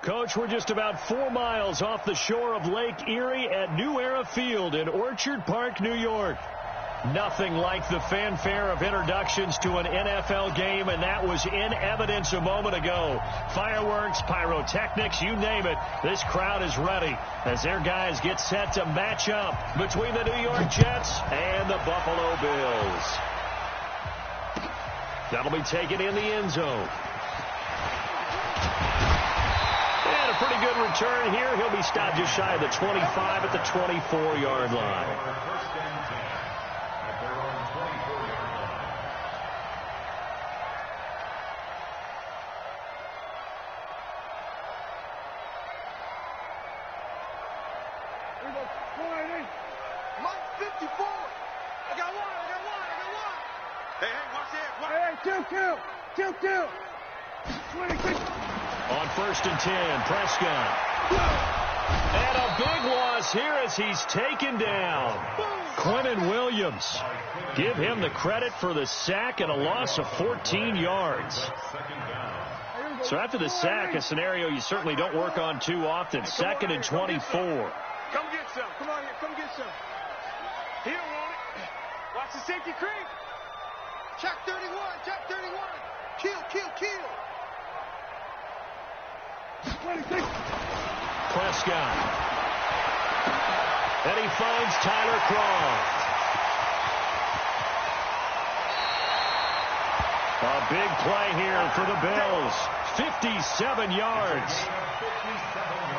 Coach, we're just about 4 miles off the shore of Lake Erie at New Era Field in Orchard Park, New York. Nothing like the fanfare of introductions to an NFL game, and that was in evidence a moment ago. Fireworks, pyrotechnics, you name it. This crowd is ready as their guys get set to match up between the New York Jets and the Buffalo Bills. That'll be taken in the end zone. And a pretty good return here. He'll be stopped just shy of the 25 at the 24-yard line. On 1st and 10, Prescott. And a big loss here as he's taken down. Quinnen Williams. Give him the credit for the sack and a loss of 14 yards. So after the sack, a scenario you certainly don't work on too often. 2nd and 24. Come get some. Come on here. Come get some. He don't want it. Watch the safety creep. Check 31. Check 31. Kill, kill, kill. 26. Prescott. And he finds Tyler Croft. A big play here for the Bills. 57 yards.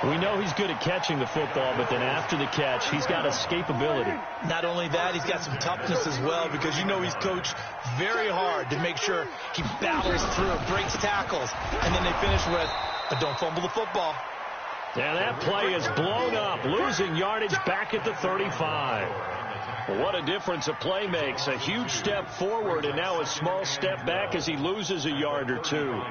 We know he's good at catching the football, but then after the catch, he's got escapability. Not only that, he's got some toughness as well, because you know he's coached very hard to make sure he battles through, breaks tackles, and then they finish with a don't fumble the football. And that play is blown up, losing yardage back at the 35. What a difference a play makes. A huge step forward and now a small step back as he loses a yard or two.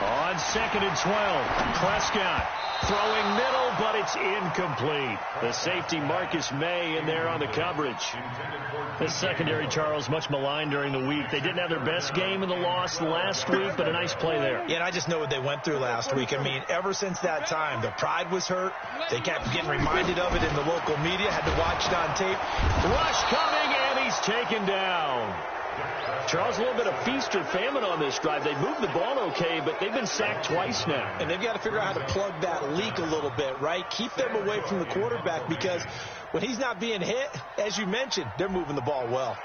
On 2nd and 12, Prescott throwing middle, but it's incomplete. The safety Marcus May in there on the coverage. This secondary, Charles, much maligned during the week. They didn't have their best game in the loss last week, but a nice play there. Yeah, and I just know what they went through last week. I mean, ever since that time, their pride was hurt. They kept getting reminded of it in the local media, had to watch it on tape. Rush coming, and he's taken down. Charles, a little bit of feast or famine on this drive. They moved the ball okay, but they've been sacked twice now. And they've got to figure out how to plug that leak a little bit, right? Keep them away from the quarterback, because when he's not being hit, as you mentioned, they're moving the ball well.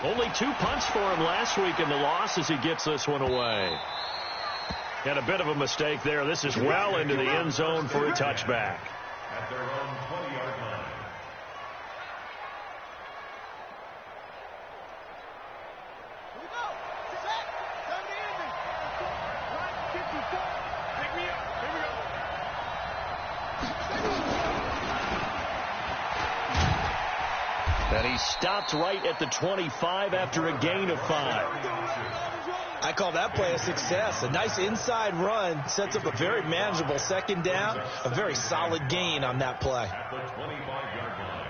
Only 2 punts for him last week in the loss as he gets this one away. And a bit of a mistake there. This is well into the end zone for a touchback. At their own 20-yard line. And he stopped right at the 25 after a gain of 5. I call that play a success. A nice inside run sets up a very manageable 2nd down. A very solid gain on that play. At the 25-yard line.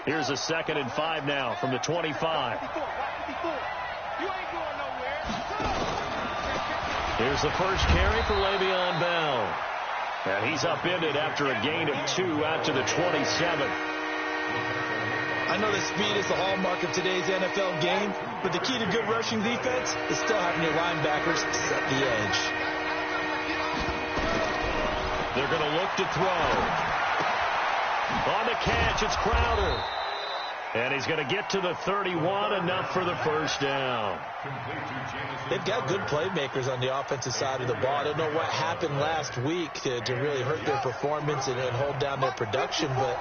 Here's a 2nd and 5 now from the 25. Here's the first carry for Le'Veon Bell. And he's upended after a gain of 2 out to the 27. I know that speed is the hallmark of today's NFL game, but the key to good rushing defense is still having your linebackers set the edge. They're going to look to throw. On the catch, it's Crowder. And he's going to get to the 31, enough for the first down. They've got good playmakers on the offensive side of the ball. I don't know what happened last week to really hurt their performance and hold down their production, but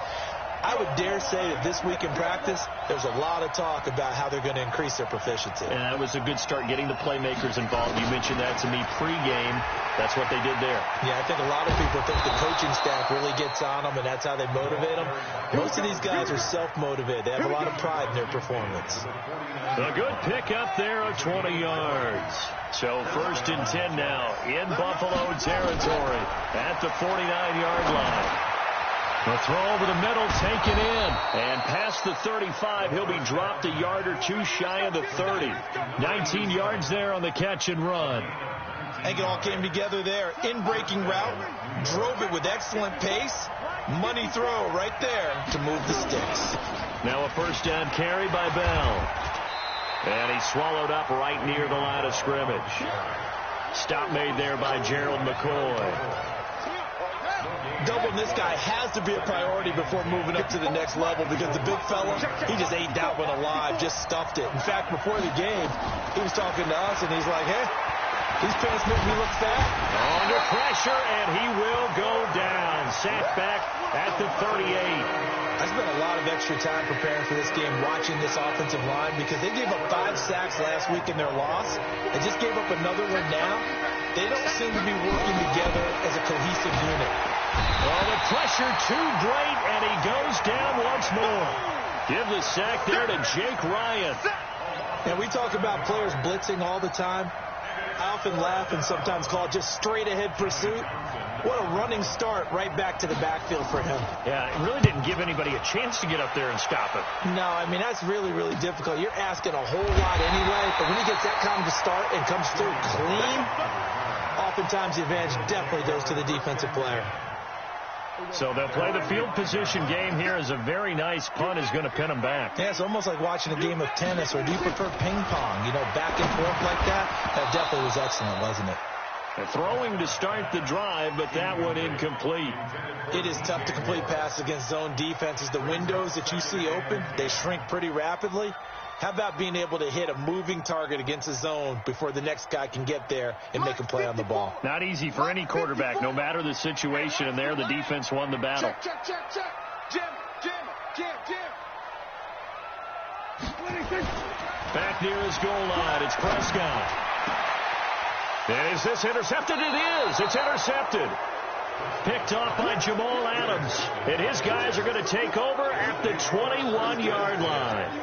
I would dare say that this week in practice, there's a lot of talk about how they're going to increase their proficiency. And that was a good start getting the playmakers involved. You mentioned that to me pregame. That's what they did there. Yeah, I think a lot of people think the coaching staff really gets on them, and that's how they motivate them. Most of these guys are self-motivated. They have a lot of pride in their performance. A good pickup there of 20 yards. So 1st and 10 now in Buffalo territory at the 49-yard line. The throw over the middle taken in. And past the 35, he'll be dropped a yard or two shy of the 30. 19 yards there on the catch and run. I think it all came together there. In-breaking route, drove it with excellent pace. Money throw right there to move the sticks. Now a first down carry by Bell. And he swallowed up right near the line of scrimmage. Stop made there by Gerald McCoy. Doubling this guy has to be a priority before moving up to the next level because the big fella, he just ate that one alive, just stuffed it. In fact, before the game, he was talking to us, and he's like, hey, these pants make me look fat. Under pressure, and he will go down. Sacked back at the 38. I spent a lot of extra time preparing for this game, watching this offensive line, because they gave up 5 sacks last week in their loss. They just gave up another one now. They don't seem to be working together as a cohesive unit. Oh, the pressure too great, and he goes down once more. Give the sack there to Jake Ryan. And we talk about players blitzing all the time. I often laugh and sometimes call it just straight-ahead pursuit. What a running start right back to the backfield for him. Yeah, it really didn't give anybody a chance to get up there and stop it. No, I mean, that's really, really difficult. You're asking a whole lot anyway, but when he gets that kind of a start and comes through clean, oftentimes the advantage definitely goes to the defensive player. So they'll play the field position game here as a very nice punt is going to pin them back. Yeah, it's almost like watching a game of tennis, or do you prefer ping pong? You know, back and forth like that? That definitely was excellent, wasn't it? Throwing to start the drive, but that one incomplete. It is tough to complete passes against zone defenses. The windows that you see open, they shrink pretty rapidly. How about being able to hit a moving target against a zone before the next guy can get there and make a play on the ball? Not easy for any quarterback, no matter the situation, and there the defense won the battle. Check. Jim. Back near his goal line, it's Prescott. And is this intercepted? It is. It's intercepted. Picked off by Jamal Adams. And his guys are going to take over at the 21-yard line.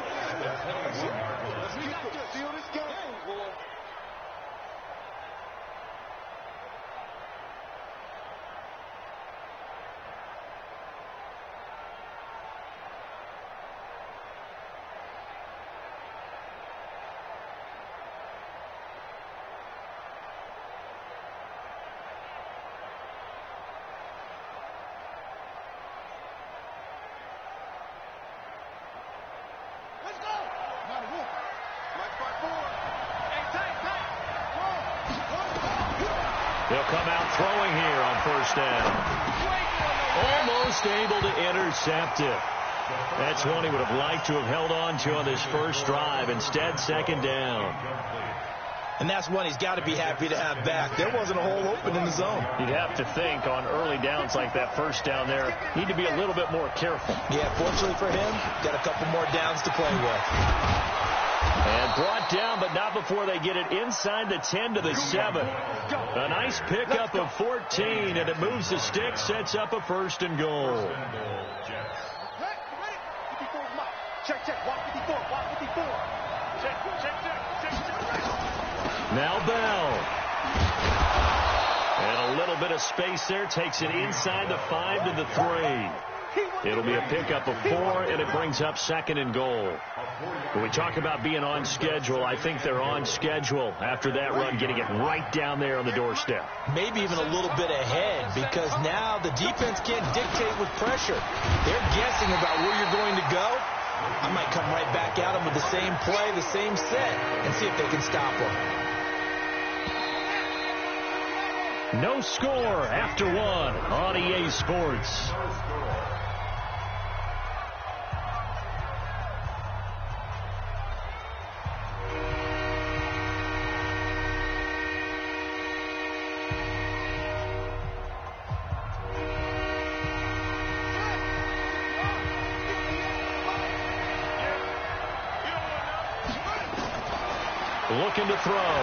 They'll come out throwing here on first down. Almost able to intercept it. That's one he would have liked to have held on to on this first drive. Instead, second down. And that's one he's got to be happy to have back. There wasn't a hole open in the zone. You'd have to think on early downs like that first down there, need to be a little bit more careful. Yeah, fortunately for him, got a couple more downs to play with. And brought down, but not before they get it inside the 10 to the 7. A nice pickup of 14, and it moves the stick, sets up a first and goal. Check. Walk 54. Check. Now Bell. And a little bit of space there, takes it inside the 5 to the 3. It'll be a pickup of 4, and it brings up second and goal. When we talk about being on schedule, I think they're on schedule after that run, getting it right down there on the doorstep. Maybe even a little bit ahead, because now the defense can't dictate with pressure. They're guessing about where you're going to go. I might come right back at them with the same play, the same set, and see if they can stop them. No score after 1 on EA Sports. looking to throw.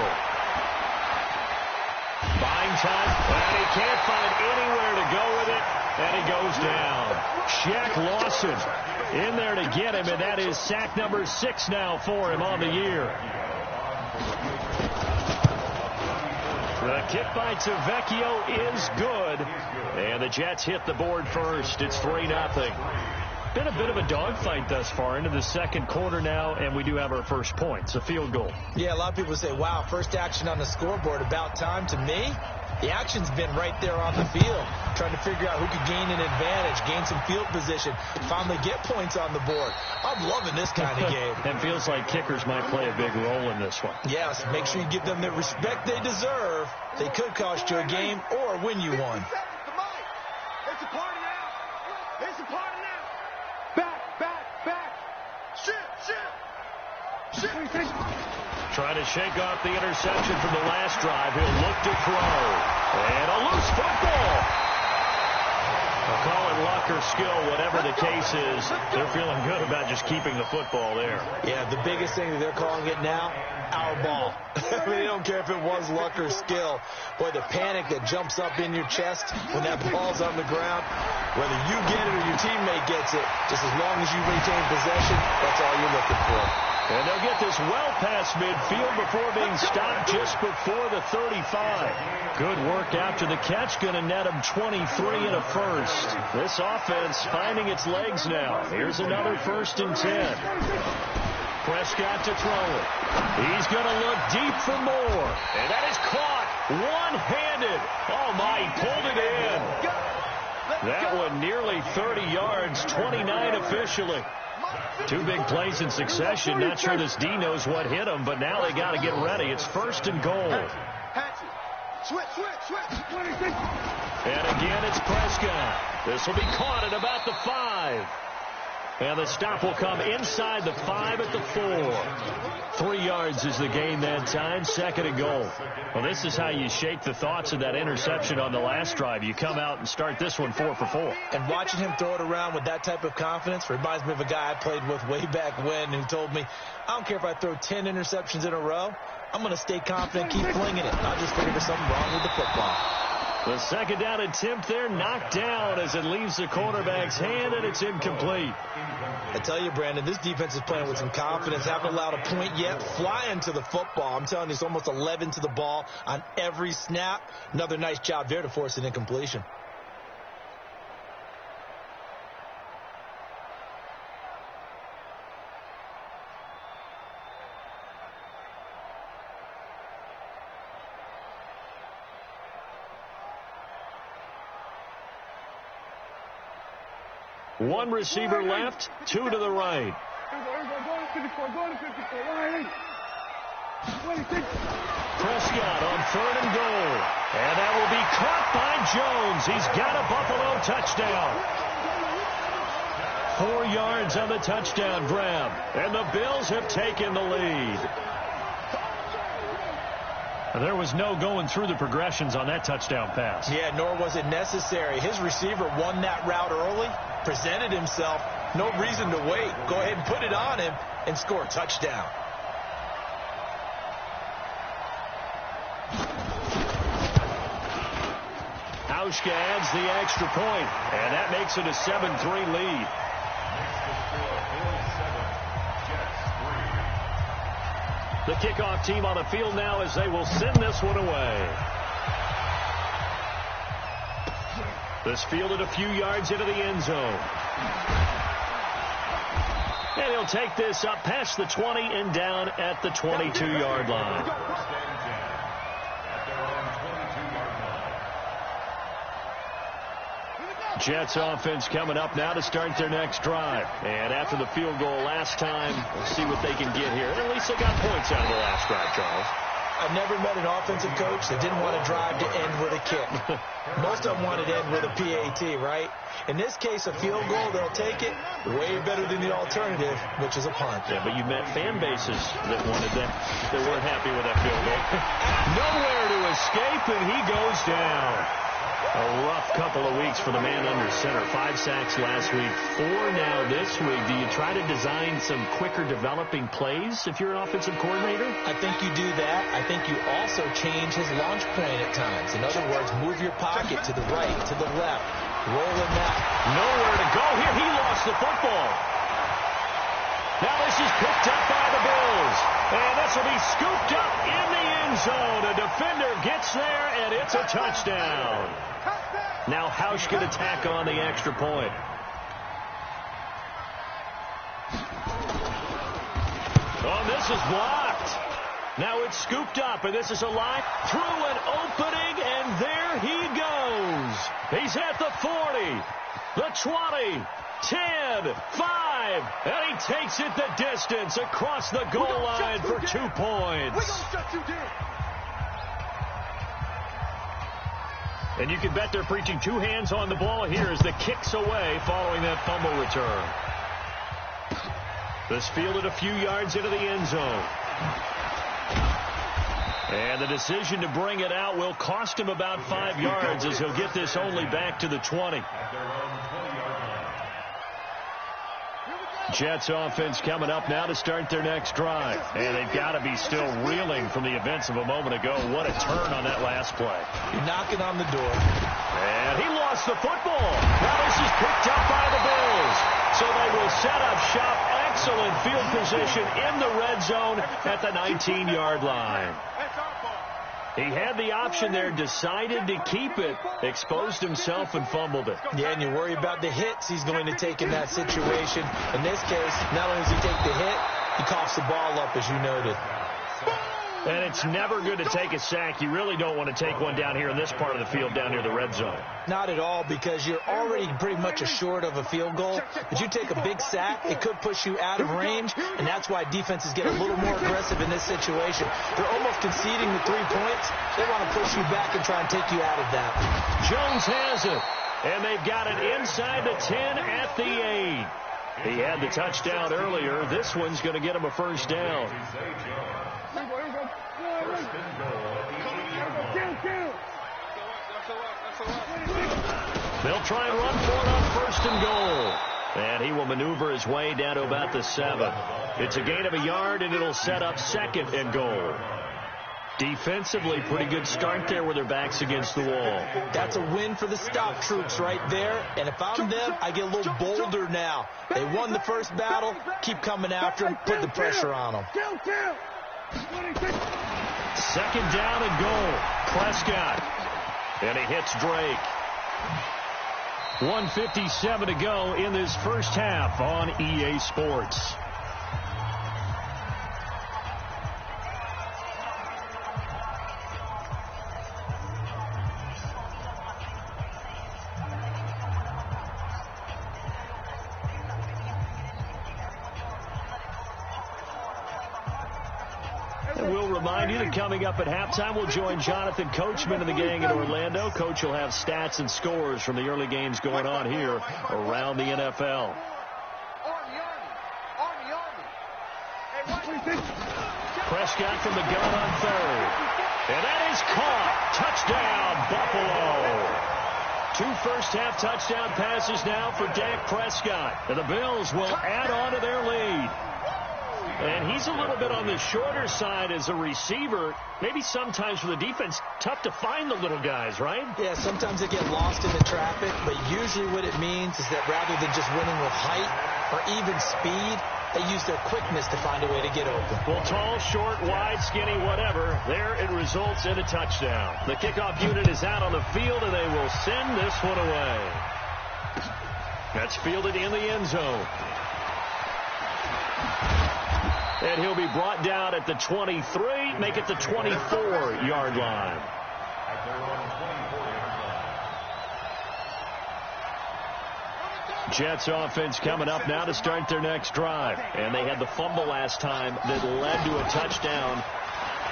Buying time, and he can't find anywhere to go with it, and he goes down. Shaq Lawson in there to get him, and that is sack number 6 now for him on the year. The kick by Tavecchio is good, and the Jets hit the board first. It's 3-0. Been a bit of a dogfight thus far into the second quarter now, and we do have our first points, a field goal. Yeah, a lot of people say, wow, first action on the scoreboard, about time. To me, the action's been right there on the field, trying to figure out who could gain an advantage, gain some field position, finally get points on the board. I'm loving this kind of game. It feels like kickers might play a big role in this one. Yes, make sure you give them the respect they deserve. They could cost you a game or win you one. It's a party now. It's a party now. Back. Shit. Trying to shake off the interception from the last drive. He'll look to throw. And a loose football. I'll call it luck or skill, whatever the case is. They're feeling good about just keeping the football there. Yeah, the biggest thing that they're calling it now, our ball. I mean, they don't care if it was luck or skill. Boy, the panic that jumps up in your chest when that ball's on the ground, whether you get it or your teammate gets it, just as long as you retain possession, that's all you're looking for. And they'll get this well past midfield before being stopped just before the 35. Good work after the catch. Going to net him 23 and a first. This offense finding its legs now. Here's another 1st and 10. Prescott to throw it. He's going to look deep for more. And that is caught one-handed. Oh, my, he pulled it in. That one nearly 30 yards, 29 officially. 2 big plays in succession. Not sure this D knows what hit him, but now they got to get ready. It's 1st and goal. Switch. And again, it's Prescott. This will be caught at about the 5. And the stop will come inside the 5 at the 4. 3 yards is the gain that time. 2nd and goal. Well, this is how you shake the thoughts of that interception on the last drive. You come out and start this one 4 for 4. And watching him throw it around with that type of confidence reminds me of a guy I played with way back when who told me, I don't care if I throw 10 interceptions in a row. I'm going to stay confident, keep flinging it. I just figured there's something wrong with the football. The 2nd down attempt there knocked down as it leaves the quarterback's hand, and it's incomplete. I tell you, Brandon, this defense is playing with some confidence. Haven't allowed a point yet. Flying to the football. I'm telling you, it's almost 11 to the ball on every snap. Another nice job there to force an incompletion. One receiver left, 2 to the right. Prescott on 3rd and goal. And that will be caught by Jones. He's got a Buffalo touchdown. 4 yards on the touchdown grab. And the Bills have taken the lead. There was no going through the progressions on that touchdown pass. Yeah, nor was it necessary. His receiver won that route early, presented himself. No reason to wait. Go ahead and put it on him and score a touchdown. Hauschka adds the extra point, and that makes it a 7-3 lead. The kickoff team on the field now as they will send this one away. This fielded a few yards into the end zone. And he'll take this up past the 20 and down at the 22-yard line. Jets offense coming up now to start their next drive. And after the field goal last time, we'll see what they can get here. At least they got points out of the last drive, Charles. I've never met an offensive coach that didn't want to drive to end with a kick. Most of them wanted to end with a PAT, right? In this case, a field goal, they'll take it way better than the alternative, which is a punt. Yeah, but you met fan bases that wanted that. They weren't happy with that field goal. Nowhere to escape, and he goes down. A rough couple of weeks for the man under center. 5 sacks last week, 4 now this week. Do you try to design some quicker developing plays if you're an offensive coordinator? I think you do that. I think you also change his launch point at times. In other words, move your pocket to the right, to the left, rolling that. Nowhere to go here. He lost the football. Now this is picked up by the Bills. And this will be scooped up in the end zone. A defender gets there, and it's a touchdown. Now Hausch can attack on the extra point. Oh, this is blocked. Now it's scooped up, and this is a line through an opening, and there he goes. He's at the 40, the 20, 10, 5, and he takes it the distance across the goal line for 2 points. And you can bet they're preaching 2 hands on the ball here as the kick's away following that fumble return. This fielded a few yards into the end zone. And the decision to bring it out will cost him about 5 yards as he'll get this only back to the 20. Jets offense coming up now to start their next drive. And they've got to be still reeling from the events of a moment ago. What a turn on that last play. You're knocking on the door. And he lost the football. Now this is picked up by the Bills. So they will set up shop. Excellent field position in the red zone at the 19-yard line. He had the option there, decided to keep it, exposed himself and fumbled it. Yeah, and you worry about the hits he's going to take in that situation. In this case, not only does he take the hit, he coughs the ball up, as you noted. And it's never good to take a sack. You really don't want to take one down here in this part of the field, down near the red zone. Not at all, because you're already pretty much assured of a field goal. But you take a big sack, it could push you out of range, and that's why defenses get a little more aggressive in this situation. They're almost conceding the 3 points. They want to push you back and try and take you out of that. Jones has it, and they've got it inside the 10 at the 8. He had the touchdown earlier. This one's going to get him a first down. They'll try and run for it on 1st and goal. And he will maneuver his way down to about the 7. It's a gain of a yard, and it'll set up 2nd and goal. Defensively, pretty good start there with their backs against the wall. That's a win for the stop troops right there. And if I'm them, I get a little bolder now. They won the first battle. Keep coming after them. Put the pressure on them. 2nd down and goal. Prescott. And he hits Drake. 1:57 to go in this first half on EA Sports. We'll remind you that coming up at halftime, we'll join Jonathan Coachman and the gang in Orlando. Coach will have stats and scores from the early games going on here around the NFL. Prescott from the gun on 3rd. And that is caught. Touchdown, Buffalo. 2 first-half touchdown passes now for Dak Prescott. And the Bills will add on to their lead. And he's a little bit on the shorter side as a receiver. Maybe sometimes for the defense, tough to find the little guys, right? Yeah, sometimes they get lost in the traffic, but usually what it means is that rather than just winning with height or even speed, they use their quickness to find a way to get open. Well, tall, short, wide, skinny, whatever, there it results in a touchdown. The kickoff unit is out on the field, and they will send this one away. That's fielded in the end zone. And he'll be brought down at the 23, make it the 24-yard line. Jets offense coming up now to start their next drive. And they had the fumble last time that led to a touchdown.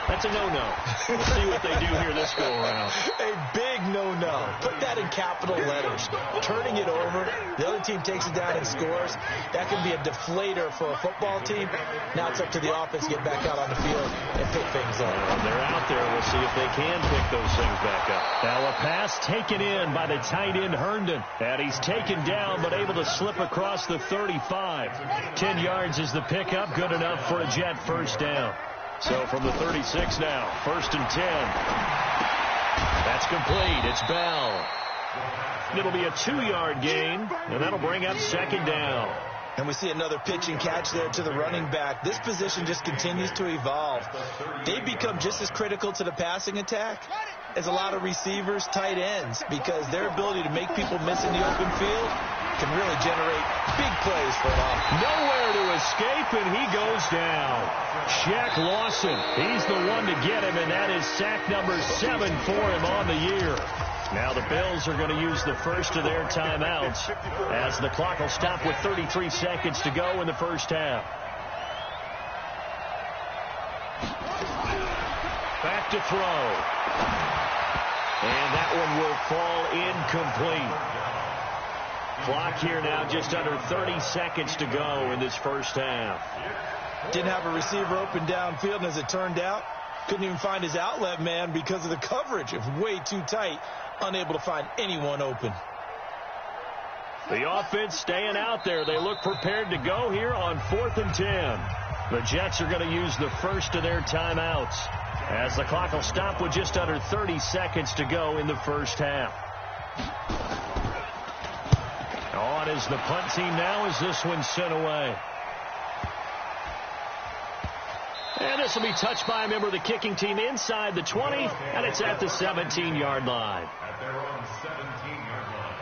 That's a no-no. We'll see what they do here this go-around. A big no-no. Put that in capital letters. Turning it over, the other team takes it down and scores. That can be a deflator for a football team. Now it's up to the offense to get back out on the field and pick things up. They're out there. We'll see if they can pick those things back up. Now a pass taken in by the tight end Herndon. And he's taken down but able to slip across the 35. 10 yards is the pickup. Good enough for a Jet first down. So from the 36 now, 1st and 10. That's complete. It's Bell. It'll be a 2-yard gain, and that'll bring up 2nd down. And we see another pitch and catch there to the running back. This position just continues to evolve. They become just as critical to the passing attack as a lot of receivers, tight ends, because their ability to make people miss in the open field can really generate big plays for an offense. Nowhere to escape, and he goes down. Shaq Lawson, he's the one to get him, and that is sack number 7 for him on the year. Now the Bills are going to use the first of their timeouts as the clock will stop with 33 seconds to go in the first half. Back to throw. And that one will fall incomplete. Clock here now just under 30 seconds to go in this first half. Didn't have a receiver open downfield, and as it turned out, couldn't even find his outlet man because of the coverage. It was way too tight, unable to find anyone open. The offense staying out there. They look prepared to go here on 4th and 10. The Jets are going to use the first of their timeouts as the clock will stop with just under 30 seconds to go in the first half. On is the punt team now as this one's sent away. And this will be touched by a member of the kicking team inside the 20, and it's at the 17-yard line. At their own 17-yard line.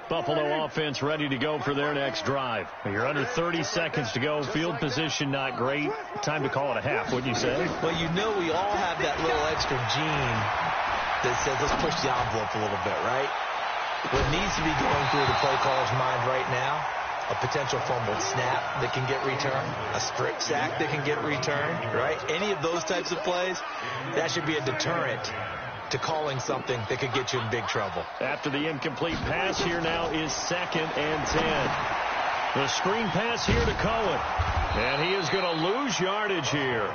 Buffalo offense ready to go for their next drive. You're under 30 seconds to go. Field position not great. Time to call it a half, wouldn't you say? Well, you know we all have that little extra gene that says let's push the envelope a little bit, right? What needs to be going through the play caller's mind right now, a potential fumbled snap that can get returned, a strip sack that can get returned, right? Any of those types of plays, that should be a deterrent to calling something that could get you in big trouble. After the incomplete pass, here now is 2nd and 10. The screen pass here to Cohen. And he is going to lose yardage here.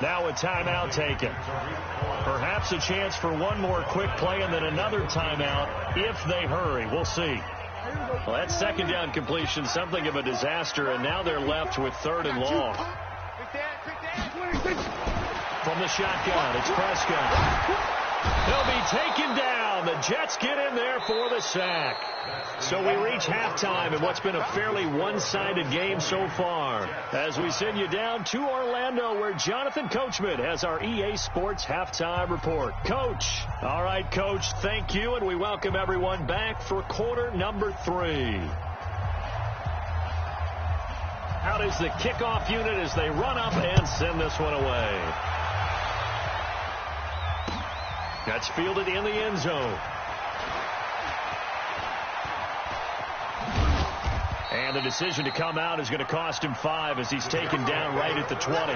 Now a timeout taken. Perhaps a chance for one more quick play and then another timeout if they hurry. We'll see. Well, that 2nd down completion, something of a disaster, and now they're left with 3rd and long. From the shotgun, it's Prescott. He'll be taken down. The Jets get in there for the sack. So we reach halftime in what's been a fairly one-sided game so far. As we send you down to Orlando, where Jonathan Coachman has our EA Sports halftime report. Coach. All right, Coach, thank you, and we welcome everyone back for quarter number 3. Out is the kickoff unit as they run up and send this one away. That's fielded in the end zone. And the decision to come out is going to cost him 5 as he's taken down right at the 20.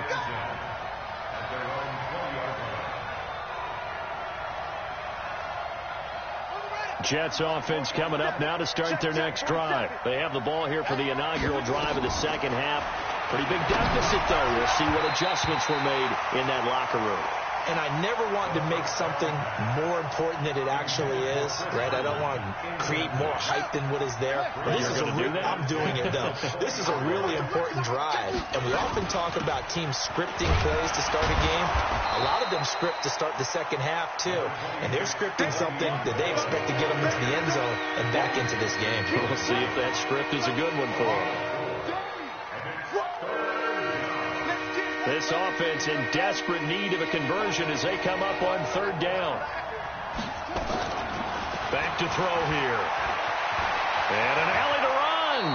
Jets offense coming up now to start their next drive. They have the ball here for the inaugural drive of the second half. Pretty big deficit, though. We'll see what adjustments were made in that locker room. And I never want to make something more important than it actually is, right? I don't want to create more hype than what is there. This is I'm doing it, though. This is a really important drive. And we often talk about teams scripting plays to start a game. A lot of them script to start the second half, too. And they're scripting something that they expect to get them into the end zone and back into this game. We'll see if that script is a good one for them. This offense in desperate need of a conversion as they come up on 3rd down. Back to throw here. And an alley to run.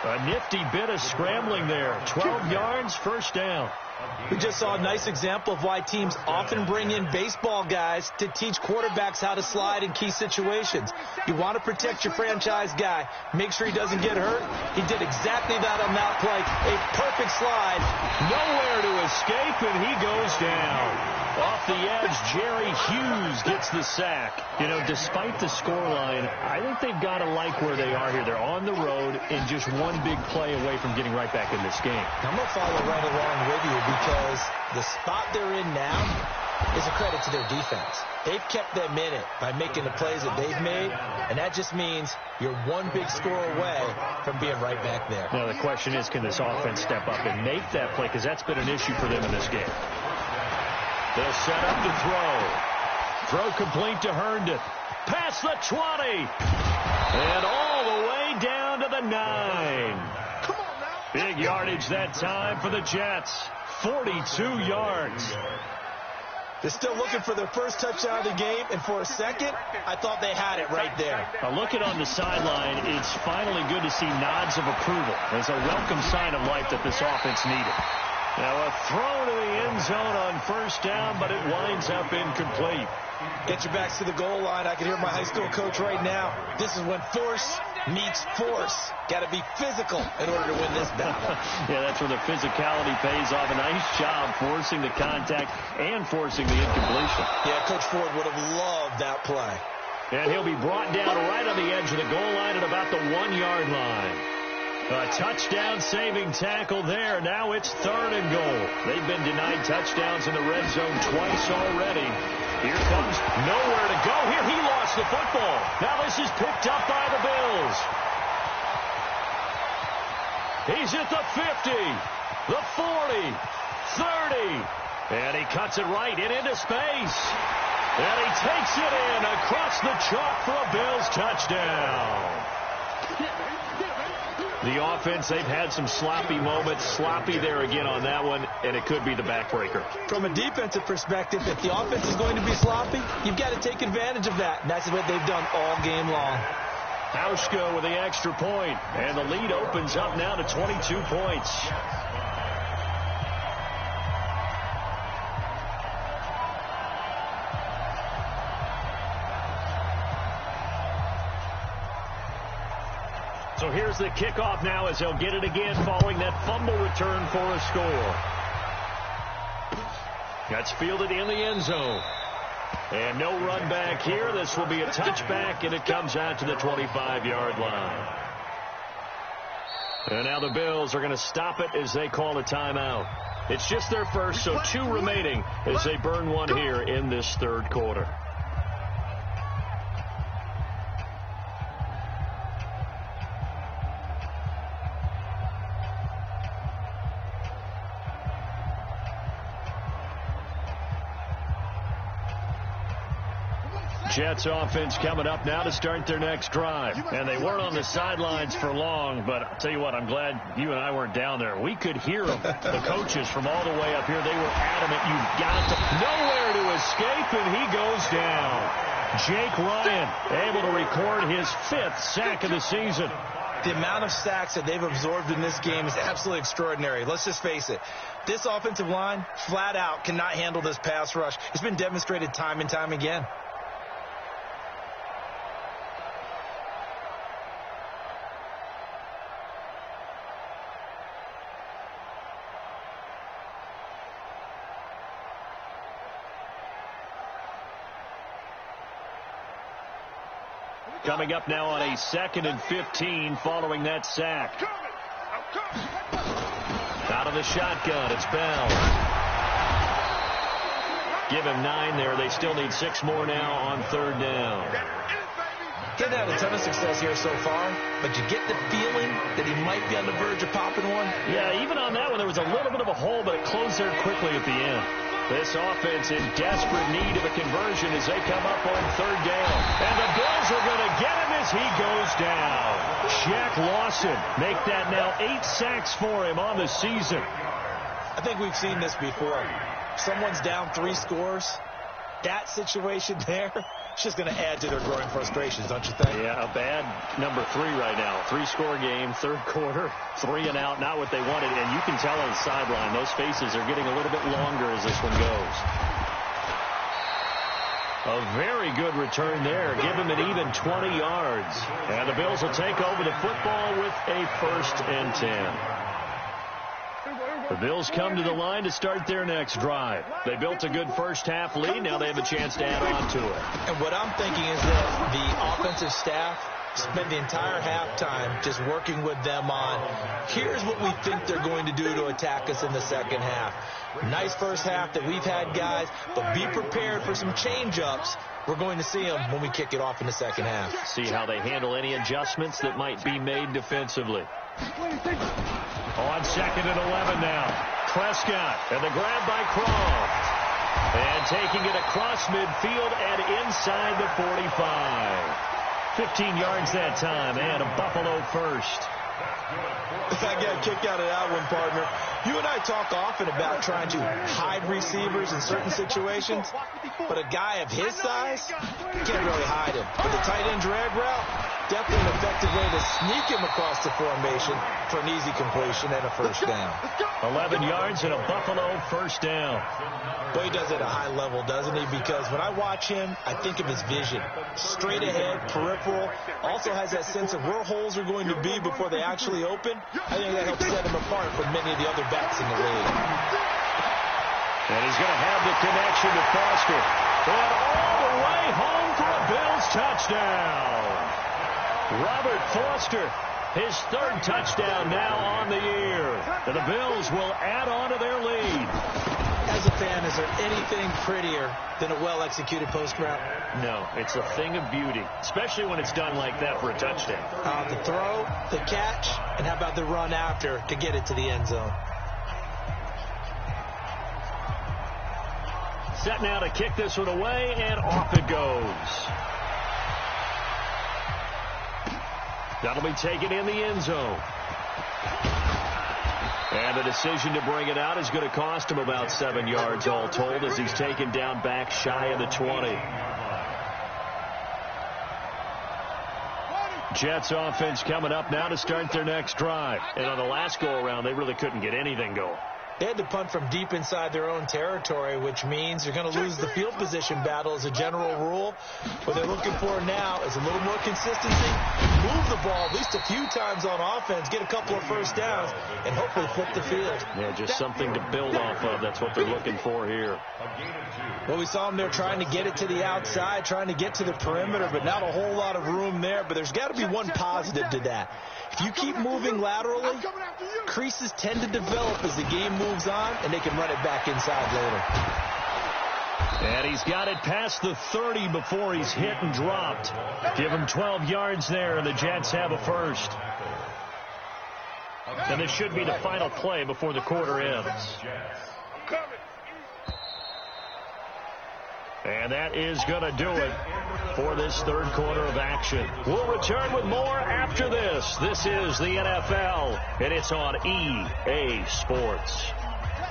A nifty bit of scrambling there. 12 yards, first down. We just saw a nice example of why teams often bring in baseball guys to teach quarterbacks how to slide in key situations. You want to protect your franchise guy. Make sure he doesn't get hurt. He did exactly that on that play. A perfect slide. Nowhere to escape, and he goes down. Off the edge, Jerry Hughes gets the sack. You know, despite the scoreline, I think they've got to like where they are here. They're on the road and just one big play away from getting right back in this game. I'm going to follow right along with you because the spot they're in now is a credit to their defense. They've kept them in it by making the plays that they've made, and that just means you're one big score away from being right back there. Now, the question is, can this offense step up and make that play? Because that's been an issue for them in this game. They'll set up to throw. Throw complete to Herndon. Past the 20. And all the way down to the 9. Come on now. Big yardage that time for the Jets. 42 yards. They're still looking for their first touchdown of the game, and for a second, I thought they had it right there. Looking on the sideline, it's finally good to see nods of approval. It's a welcome sign of life that this offense needed. Now a throw to the end zone on first down, but it winds up incomplete. Get your backs to the goal line. I can hear my high school coach right now. This is when force meets force. Got to be physical in order to win this battle. Yeah, that's where the physicality pays off. A nice job forcing the contact and forcing the incompletion. Yeah, Coach Ford would have loved that play. And he'll be brought down right on the edge of the goal line at about the 1-yard line. A touchdown-saving tackle there. Now it's 3rd and goal. They've been denied touchdowns in the red zone twice already. Here comes nowhere to go. Here he lost the football. Now this is picked up by the Bills. He's at the 50, the 40, 30. And he cuts it right into space. And he takes it in across the chalk for a Bills touchdown. The offense, they've had some sloppy moments. Sloppy there again on that one, and it could be the backbreaker. From a defensive perspective, if the offense is going to be sloppy, you've got to take advantage of that. And that's what they've done all game long. Hauschka with the extra point, and the lead opens up now to 22 points. So here's the kickoff now as they'll get it again following that fumble return for a score. That's fielded in the end zone. And no run back here. This will be a touchback, and it comes out to the 25-yard line. And now the Bills are going to stop it as they call a timeout. It's just their first, so 2 remaining as they burn one here in this 3rd quarter. Jets offense coming up now to start their next drive. And they weren't on the sidelines for long, but I'll tell you what, I'm glad you and I weren't down there. We could hear them, the coaches from all the way up here. They were adamant, you've got to. Nowhere to escape, and he goes down. Jake Ryan able to record his 5th sack of the season. The amount of sacks that they've absorbed in this game is absolutely extraordinary. Let's just face it. This offensive line, flat out, cannot handle this pass rush. It's been demonstrated time and time again. Coming up now on a 2nd and 15 following that sack. Out of the shotgun, it's Bell. Give him 9 there. They still need 6 more now on 3rd down. He's had a ton of success here so far, but you get the feeling that he might be on the verge of popping one. Yeah, even on that one, there was a little bit of a hole, but it closed there quickly at the end. This offense in desperate need of a conversion as they come up on 3rd down. And the Bills are going to get him as he goes down. Shaq Lawson make that now 8 sacks for him on the season. I think we've seen this before. Someone's down 3 scores. That situation there, It's just going to add to their growing frustrations, don't you think? Yeah, a bad number 3 right now. 3-score game, third quarter, 3 and out, not what they wanted. And you can tell on the sideline, those faces are getting a little bit longer as this one goes. A very good return there. Give him an even 20 yards. And the Bills will take over the football with a 1st and 10. The Bills come to the line to start their next drive. They built a good first-half lead. Now they have a chance to add on to it. And what I'm thinking is that the offensive staff spent the entire halftime just working with them on, here's what we think they're going to do to attack us in the second half. Nice first half that we've had, guys, but be prepared for some change-ups. We're going to see them when we kick it off in the second half. See how they handle any adjustments that might be made defensively. On 2nd and 11 now. Prescott and the grab by Croft. And taking it across midfield and inside the 45. 15 yards that time and a Buffalo first. I got a kick out of that one, partner. You and I talk often about trying to hide receivers in certain situations, but a guy of his size, you can't really hide him. But the tight end drag route, definitely an effective way to sneak him across the formation for an easy completion and a first down. 11 yards and a Buffalo first down. Boy, he does it at a high level, doesn't he? Because when I watch him, I think of his vision. Straight ahead, peripheral, also has that sense of where holes are going to be before they actually open. I think that helps set him apart from many of the other backs in the league. And he's going to have the connection to Foster. And all the way home for a Bills touchdown. Robert Foster, his 3rd touchdown now on the year. And the Bills will add on to their lead. As a fan, is there anything prettier than a well-executed post route? No, it's a thing of beauty, especially when it's done like that for a touchdown. The throw, the catch, and how about the run after to get it to the end zone? Set now to kick this one away, and off it goes. That'll be taken in the end zone. And the decision to bring it out is going to cost him about 7 yards all told as he's taken down back shy of the 20. Jets offense coming up now to start their next drive. And on the last go-around, they really couldn't get anything going. They had to punt from deep inside their own territory, which means you're going to lose the field position battle as a general rule. What they're looking for now is a little more consistency, move the ball at least a few times on offense, get a couple of first downs, and hopefully flip the field. Yeah, just something to build off of. That's what they're looking for here. Well, we saw them there trying to get it to the outside, trying to get to the perimeter, but not a whole lot of room there. But there's got to be one positive to that. If you keep moving laterally, creases tend to develop as the game moves on, and they can run it back inside later. And he's got it past the 30 before he's hit and dropped. Give him 12 yards there, and the Jets have a first. And this should be the final play before the quarter ends. And that is going to do it for this third quarter of action. We'll return with more after this. This is the NFL, and it's on EA Sports.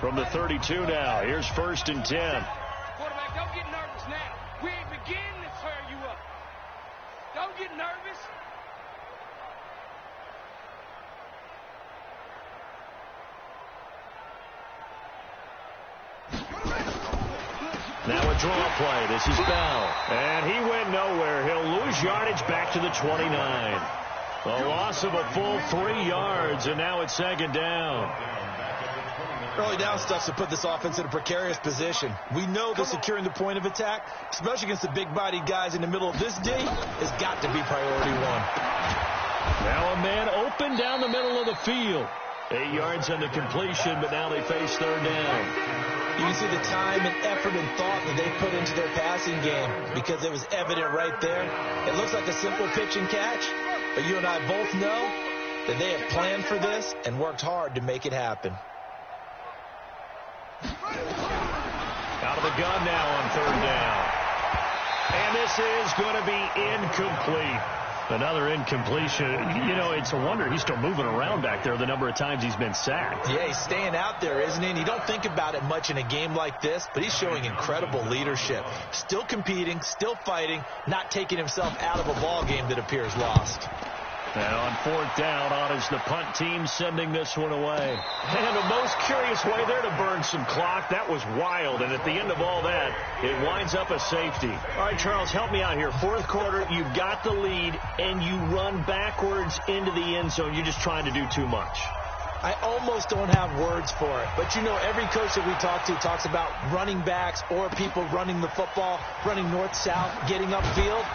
From the 32 now, here's 1st and 10. Quarterback, don't get nervous now. We ain't beginning to tear you up. Don't get nervous. Now a draw play. This is Bell. And he went nowhere. He'll lose yardage back to the 29. A loss of a full 3 yards, and now it's 2nd down. Early down stuff to put this offense in a precarious position. We know that securing the point of attack, especially against the big-bodied guys in the middle of this day, has got to be priority one. Now a man open down the middle of the field. 8 yards on the completion, but now they face 3rd down. You can see the time and effort and thought that they put into their passing game because it was evident right there. It looks like a simple pitch and catch, but you and I both know that they have planned for this and worked hard to make it happen. Out of the gun now on 3rd down. And this is going to be incomplete. Another incompletion. You know, it's a wonder he's still moving around back there the number of times he's been sacked. Yeah, he's staying out there, isn't he? And you don't think about it much in a game like this, but he's showing incredible leadership. Still competing, still fighting, not taking himself out of a ball game that appears lost. And on fourth down, on is the punt team sending this one away. And a most curious way there to burn some clock. That was wild. And at the end of all that, it winds up a safety. All right, Charles, help me out here. Fourth quarter, you've got the lead, and you run backwards into the end zone. You're just trying to do too much. I almost don't have words for it. But, you know, every coach that we talk to talks about running backs or people running the football, running north-south, getting upfield.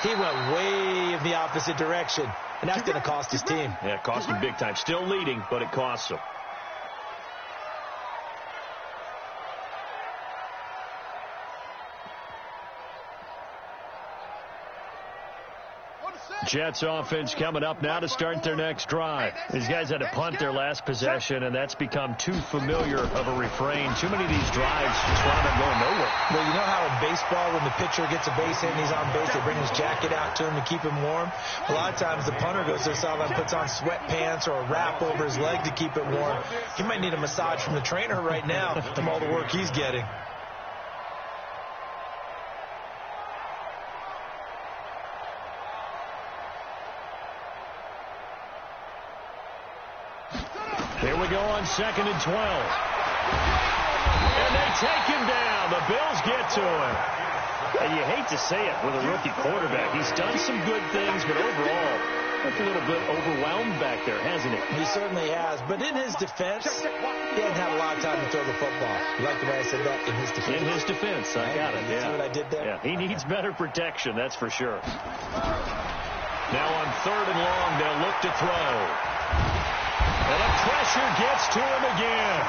He went way in the opposite direction, and that's going to cost his team. Yeah, it cost him big time. Still leading, but it costs him. Jets offense coming up now to start their next drive. These guys had to punt their last possession, and that's become too familiar of a refrain. Too many of these drives just wound up going nowhere. Well, you know how in baseball when the pitcher gets a base hit and he's on base, they bring his jacket out to him to keep him warm? A lot of times the punter goes to the sideline, puts on sweatpants or a wrap over his leg to keep it warm. He might need a massage from the trainer right now from all the work he's getting. Here we go on 2nd and 12. And they take him down. The Bills get to him. And you hate to say it with a rookie quarterback. He's done some good things, but overall, looked a little bit overwhelmed back there, hasn't he? He certainly has. But in his defense, he hasn't had a lot of time to throw the football. You like the way I said that? In his defense. In his defense. I got it. You see what I did there? Yeah, he needs better protection, that's for sure. Now on 3rd and long, they'll look to throw. And the pressure gets to him again.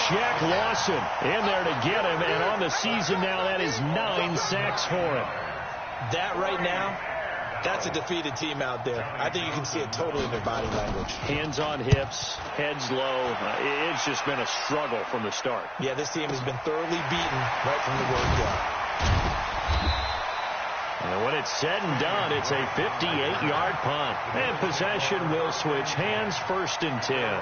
Shaq Lawson in there to get him. And on the season now, that is 9 sacks for him. That right now, that's a defeated team out there. I think you can see it totally in their body language. Hands on hips, heads low. It's just been a struggle from the start. Yeah, this team has been thoroughly beaten right from the word go. And when it's said and done, it's a 58-yard punt. And possession will switch hands, 1st and 10.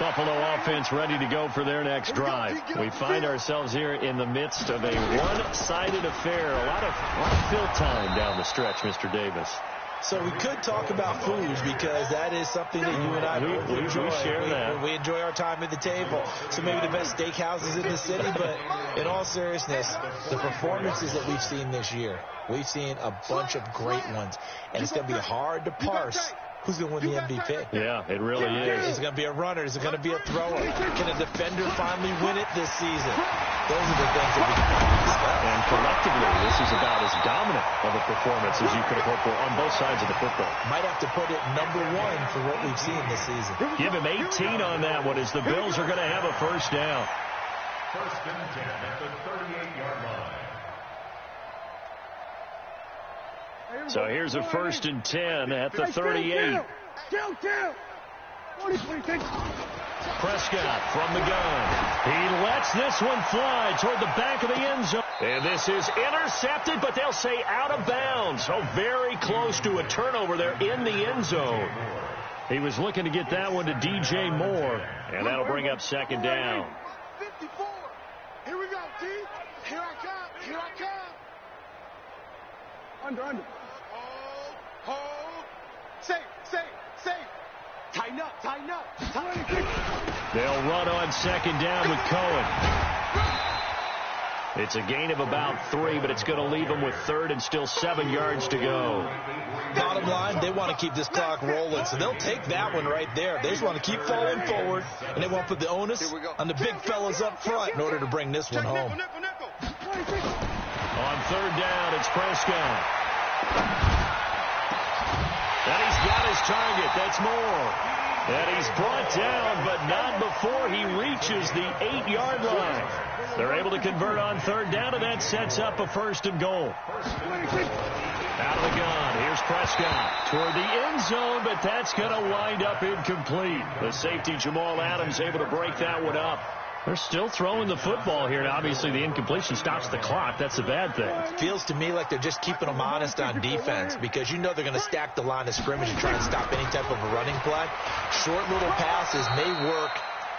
Buffalo offense ready to go for their next drive. We find ourselves here in the midst of a one-sided affair. A lot of fill time down the stretch, Mr. Davis. So we could talk about food because that is something that you and I enjoy. We share that. We enjoy our time at the table. So maybe the best steakhouses in the city, but in all seriousness, the performances that we've seen this year, we've seen a bunch of great ones, and it's going to be hard to parse who's going to win the MVP. Yeah, it really is. Is it going to be a runner? Is it going to be a thrower? Can a defender finally win it this season? Those are the things that we can discuss. And collectively, this is about as dominant of a performance as you could have hoped for on both sides of the football. Might have to put it number 1 for what we've seen this season. Give him 18 on that one as the Bills are going to have a 1st down. 1st and 10 at the 38-yard line. So here's a 1st and 10 at the 38. Prescott from the gun. He lets this one fly toward the back of the end zone. And this is intercepted, but they'll say out of bounds. So very close to a turnover there in the end zone. He was looking to get that one to DJ Moore, and that'll bring up 2nd down. 54. Here we go, D. Here I come. Here I come. Under. Hold. Safe. Tighten up. They'll run on 2nd down with Cohen. It's a gain of about 3, but it's going to leave them with 3rd and still 7 yards to go. Bottom line, they want to keep this clock rolling, so they'll take that one right there. They just want to keep falling forward, and they want to put the onus on the big fellas up front in order to bring this one home. On 3rd down, it's Prescott. And he's got his target. That's Moore. And he's brought down, but not before he reaches the 8-yard line. They're able to convert on 3rd down, and that sets up a 1st and goal. Out of the gun, here's Prescott toward the end zone, but that's going to wind up incomplete. The safety, Jamal Adams, able to break that one up. They're still throwing the football here. Now, obviously, the incompletion stops the clock. That's a bad thing. Feels to me like they're just keeping them honest on defense because you know they're going to stack the line of scrimmage and try and stop any type of a running play. Short little passes may work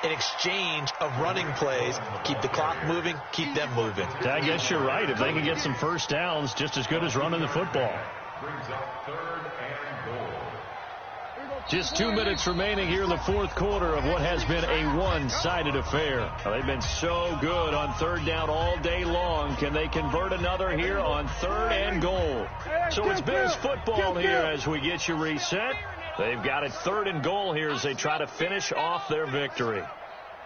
in exchange of running plays. Keep the clock moving, keep them moving. I guess you're right. If they can get some first downs, just as good as running the football. Brings up 3rd and goal. Just 2 minutes remaining here in the fourth quarter of what has been a one-sided affair. They've been so good on third down all day long. Can they convert another here on 3rd and goal? So it's Bills football here as we get you reset. They've got it 3rd and goal here as they try to finish off their victory.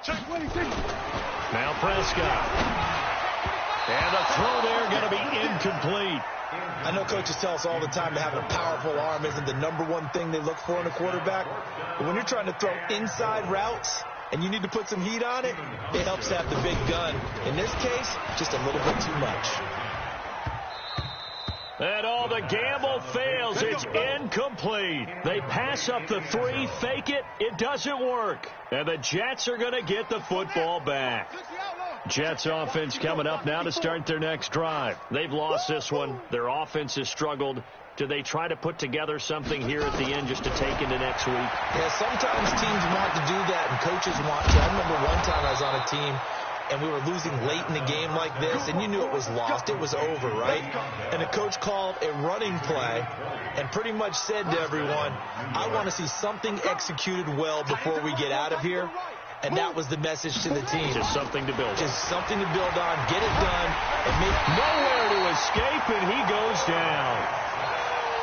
Now Prescott. And the throw there going to be incomplete. I know coaches tell us all the time that having a powerful arm isn't the #1 thing they look for in a quarterback. But when you're trying to throw inside routes and you need to put some heat on it, it helps to have the big gun. In this case, just a little bit too much. And all the gamble fails. It's incomplete. They pass up the 3, fake it. It doesn't work. And the Jets are going to get the football back. Jets offense coming up now to start their next drive. They've lost this one. Their offense has struggled. Do they try to put together something here at the end just to take into next week? Yeah, sometimes teams want to do that and coaches want to. I remember one time I was on a team and we were losing late in the game like this, and you knew it was lost. It was over, right? And the coach called a running play and pretty much said to everyone, I want to see something executed well before we get out of here. And that was the message to the team. Just something to build on. Just something to build on, get it done, and make nowhere to escape, and he goes down.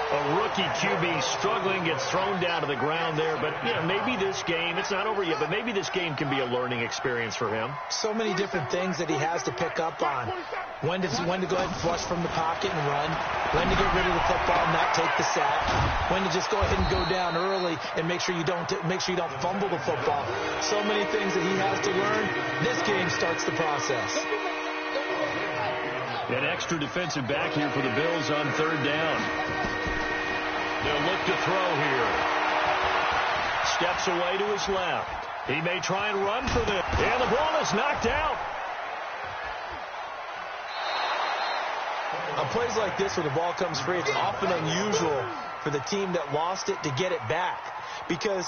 A rookie QB struggling, gets thrown down to the ground there. But, you know, maybe this game, it's not over yet, but maybe this game can be a learning experience for him. So many different things that he has to pick up on. When to go ahead and flush from the pocket and run. When to get rid of the football and not take the sack. When to just go ahead and go down early and make sure you don't fumble the football. So many things that he has to learn. This game starts the process. An extra defensive back here for the Bills on 3rd down. They'll look to throw here. Steps away to his left. He may try and run for this. And the ball is knocked out. On plays like this where the ball comes free, it's often unusual for the team that lost it to get it back. Because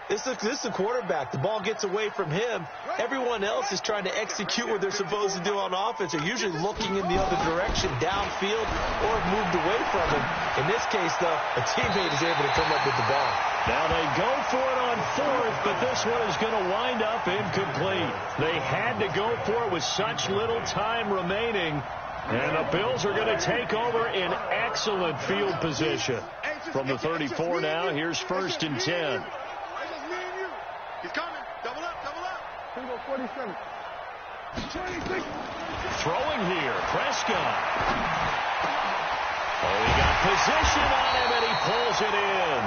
this is a quarterback. The ball gets away from him. Everyone else is trying to execute what they're supposed to do on offense. They're usually looking in the other direction, downfield, or have moved away from him. In this case, though, a teammate is able to come up with the ball. Now they go for it on 4th, but this one is going to wind up incomplete. They had to go for it with such little time remaining. And the Bills are going to take over in excellent field position. From the 34 now, here's 1st and 10. He's coming. Double up, double up. 47. 26. Throwing here, Prescott. Oh, he got position on him, and he pulls it in.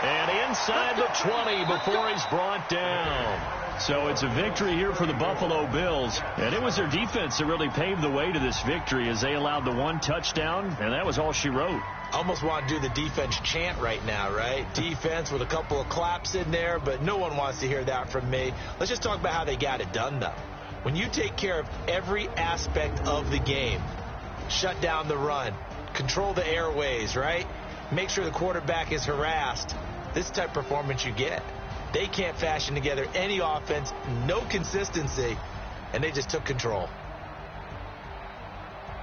And inside the 20 before he's brought down. So it's a victory here for the Buffalo Bills. And it was their defense that really paved the way to this victory as they allowed the 1 touchdown, and that was all she wrote. Almost want to do the defense chant right now, right? Defense with a couple of claps in there, but no one wants to hear that from me. Let's just talk about how they got it done, though. When you take care of every aspect of the game, shut down the run, control the airways, right? Make sure the quarterback is harassed. This type of performance you get. They can't fashion together any offense, no consistency, and they just took control.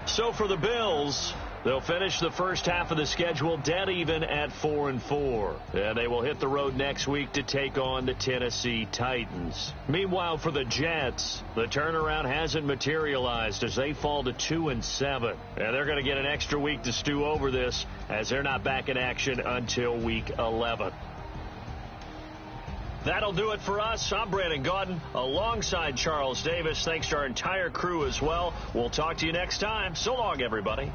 So for the Bills, they'll finish the first half of the schedule dead even at 4-4. And they will hit the road next week to take on the Tennessee Titans. Meanwhile, for the Jets, the turnaround hasn't materialized as they fall to 2-7. And they're going to get an extra week to stew over this as they're not back in action until week 11. That'll do it for us. I'm Brandon Gaudin alongside Charles Davis. Thanks to our entire crew as well. We'll talk to you next time. So long, everybody.